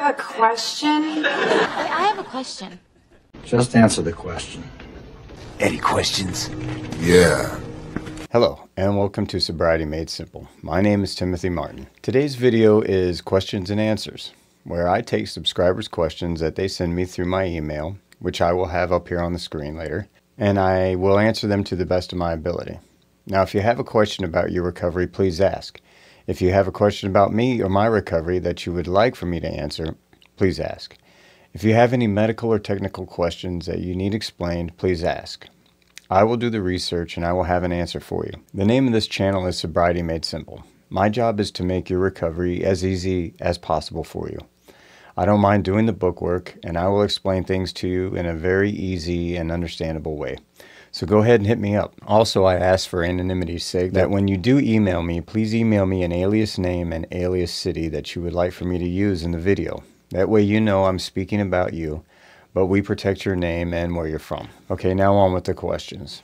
have a question. I have a question. Just answer the question. Any questions? Yeah. Hello, and welcome to Sobriety Made Simple. My name is Timothy Martin. Today's video is questions and answers, where I take subscribers' questions that they send me through my email, which I will have up here on the screen later, and I will answer them to the best of my ability. Now, if you have a question about your recovery, please ask. If you have a question about me or my recovery that you would like for me to answer, please ask. If you have any medical or technical questions that you need explained, please ask. I will do the research and I will have an answer for you. The name of this channel is Sobriety Made Simple. My job is to make your recovery as easy as possible for you. I don't mind doing the bookwork, and I will explain things to you in a very easy and understandable way. So go ahead and hit me up. Also, I ask for anonymity's sake that when you do email me, please email me an alias name and alias city that you would like for me to use in the video. That way you know I'm speaking about you, but we protect your name and where you're from. Okay, now on with the questions.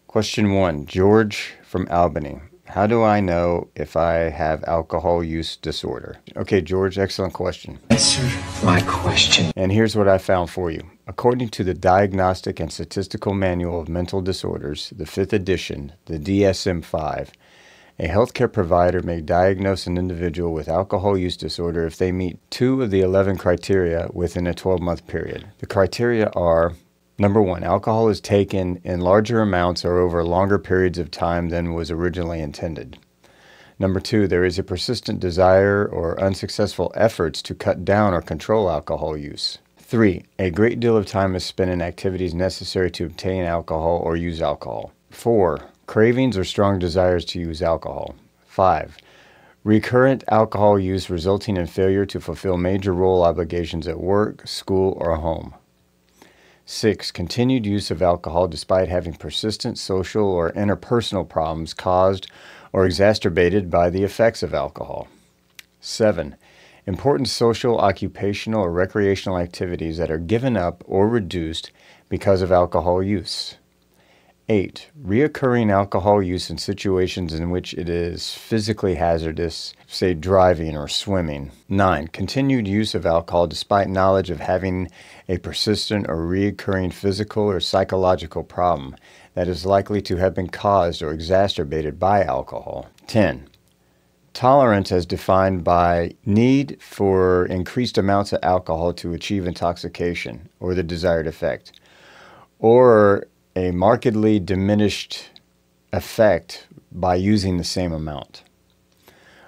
Question 1, George from Albany. How do I know if I have alcohol use disorder? Okay, George, excellent question. Answer my question. And here's what I found for you. According to the Diagnostic and Statistical Manual of Mental Disorders, the 5th edition, the DSM-5, a healthcare provider may diagnose an individual with alcohol use disorder if they meet 2 of the 11 criteria within a 12-month period. The criteria are: number 1, alcohol is taken in larger amounts or over longer periods of time than was originally intended. Number 2, there is a persistent desire or unsuccessful efforts to cut down or control alcohol use. 3, a great deal of time is spent in activities necessary to obtain alcohol or use alcohol. 4, cravings or strong desires to use alcohol. 5, recurrent alcohol use resulting in failure to fulfill major role obligations at work, school, or home. 6, continued use of alcohol despite having persistent social or interpersonal problems caused or exacerbated by the effects of alcohol. 7, important social, occupational, or recreational activities that are given up or reduced because of alcohol use. 8, reoccurring alcohol use in situations in which it is physically hazardous, say driving or swimming. 9, continued use of alcohol despite knowledge of having a persistent or reoccurring physical or psychological problem that is likely to have been caused or exacerbated by alcohol. 10, tolerance as defined by need for increased amounts of alcohol to achieve intoxication or the desired effect, or a markedly diminished effect by using the same amount.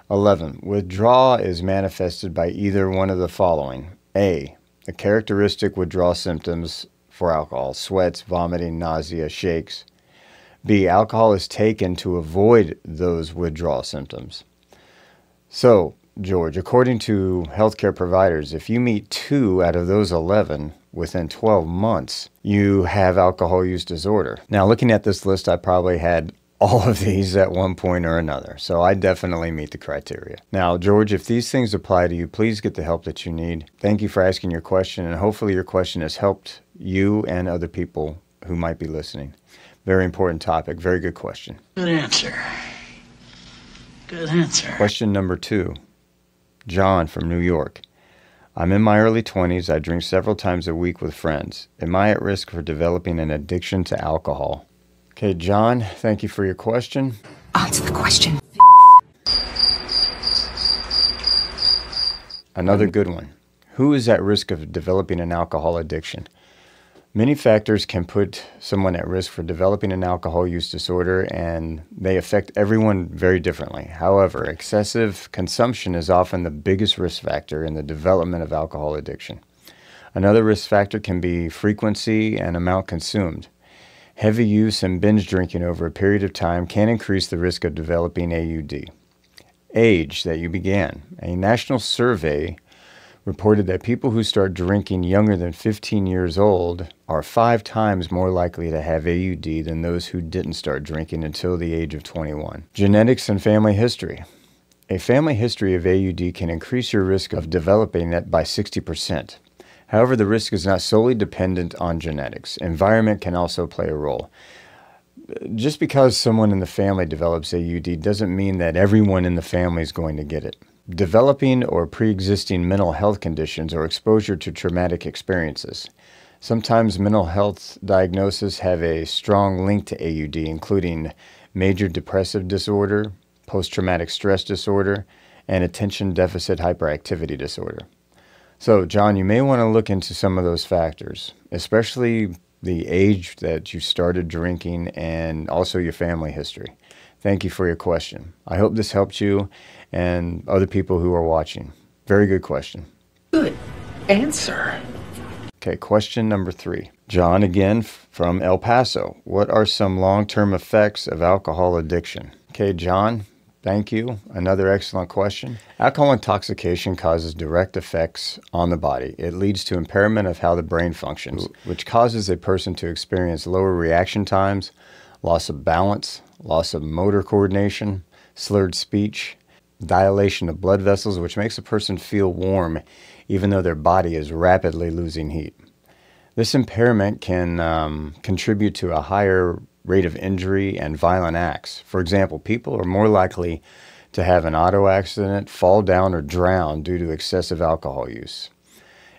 11, withdrawal is manifested by either one of the following. A, the characteristic withdrawal symptoms for alcohol: sweats, vomiting, nausea, shakes. B, alcohol is taken to avoid those withdrawal symptoms. So, George, according to healthcare providers, if you meet 2 out of those 11 within 12 months, you have alcohol use disorder. Now, looking at this list, I probably had all of these at one point or another, so I definitely meet the criteria. Now, George, if these things apply to you, please get the help that you need. Thank you for asking your question, and hopefully your question has helped you and other people who might be listening. Very important topic. Very good question. Good answer. Good answer. Question number 2. John from New York. I'm in my early 20s. I drink several times a week with friends. Am I at risk for developing an addiction to alcohol? Okay, John, thank you for your question. Answer the question. Another good one. Who is at risk of developing an alcohol addiction? Many factors can put someone at risk for developing an alcohol use disorder, and they affect everyone very differently. However, excessive consumption is often the biggest risk factor in the development of alcohol addiction. Another risk factor can be frequency and amount consumed. Heavy use and binge drinking over a period of time can increase the risk of developing AUD. Age that you began. A national survey reported that people who start drinking younger than 15 years old are 5 times more likely to have AUD than those who didn't start drinking until the age of 21. Genetics and family history. A family history of AUD can increase your risk of developing it by 60%. However, the risk is not solely dependent on genetics. Environment can also play a role. Just because someone in the family develops AUD doesn't mean that everyone in the family is going to get it. developing or pre-existing mental health conditions or exposure to traumatic experiences. Sometimes mental health diagnoses have a strong link to AUD, including major depressive disorder, post-traumatic stress disorder, and attention deficit hyperactivity disorder. So, John, you may want to look into some of those factors, especially the age that you started drinking and also your family history. Thank you for your question. I hope this helped you and other people who are watching. Very good question. Good answer. Okay, question number 3. John, again from El Paso. What are some long-term effects of alcohol addiction? Okay, John, thank you. Another excellent question. Alcohol intoxication causes direct effects on the body. It leads to impairment of how the brain functions, which causes a person to experience lower reaction times, loss of balance, loss of motor coordination, slurred speech, dilation of blood vessels, which makes a person feel warm even though their body is rapidly losing heat. This impairment can contribute to a higher rate of injury and violent acts. For example, people are more likely to have an auto accident, fall down, or drown due to excessive alcohol use.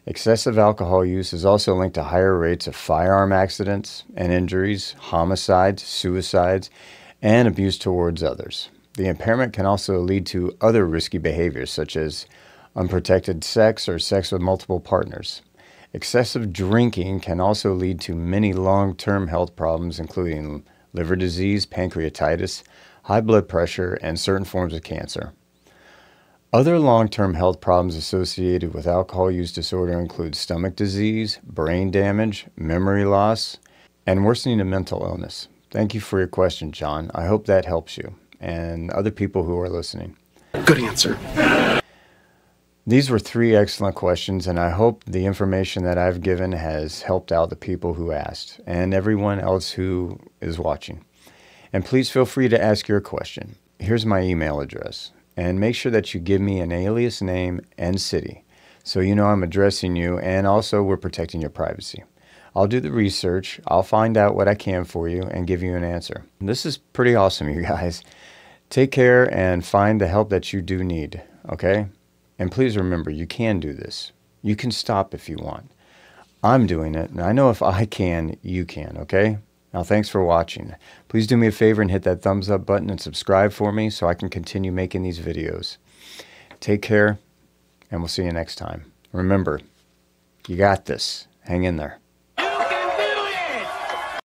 Excessive alcohol use is also linked to higher rates of firearm accidents and injuries, homicides, suicides, and abuse towards others. The impairment can also lead to other risky behaviors such as unprotected sex or sex with multiple partners. Excessive drinking can also lead to many long-term health problems, including liver disease, pancreatitis, high blood pressure, and certain forms of cancer. Other long-term health problems associated with alcohol use disorder include stomach disease, brain damage, memory loss, and worsening of mental illness. Thank you for your question, John. I hope that helps you and other people who are listening. Good answer. These were 3 excellent questions, and I hope the information that I've given has helped out the people who asked and everyone else who is watching. And please feel free to ask your question. Here's my email address. And make sure that you give me an alias name and city so you know I'm addressing you, and also we're protecting your privacy. I'll do the research, I'll find out what I can for you and give you an answer. This is pretty awesome, you guys. Take care and find the help that you do need, okay? And please remember, you can do this. You can stop if you want. I'm doing it, and I know if I can, you can, okay? Now, thanks for watching. Please do me a favor and hit that thumbs up button and subscribe for me so I can continue making these videos. Take care, and we'll see you next time. Remember, you got this. Hang in there.